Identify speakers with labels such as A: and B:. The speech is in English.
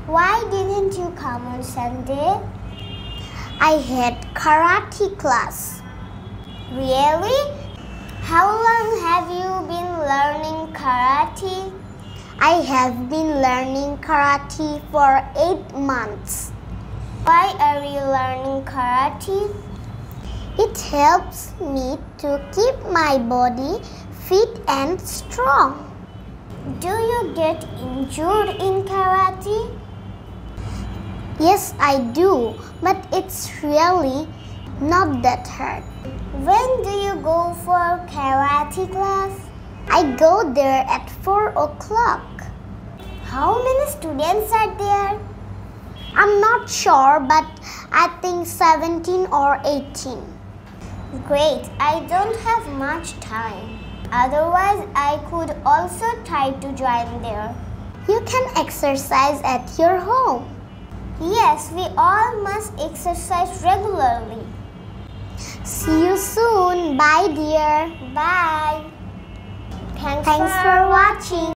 A: Why didn't you come on Sunday? I had karate class. Really? How long have you been learning karate? I have been learning karate for 8 months. Why are you learning karate? It helps me to keep my body fit and strong. Do you get injured in karate? Yes, I do, but it's really not that hard. When do you go for karate class? I go there at 4 o'clock. How many students are there? I'm not sure, but I think 17 or 18. Great, I don't have much time. Otherwise, I could also try to join there. You can exercise at your home. Yes, we all must exercise regularly. See you soon. Bye, dear. Bye. Thanks for watching.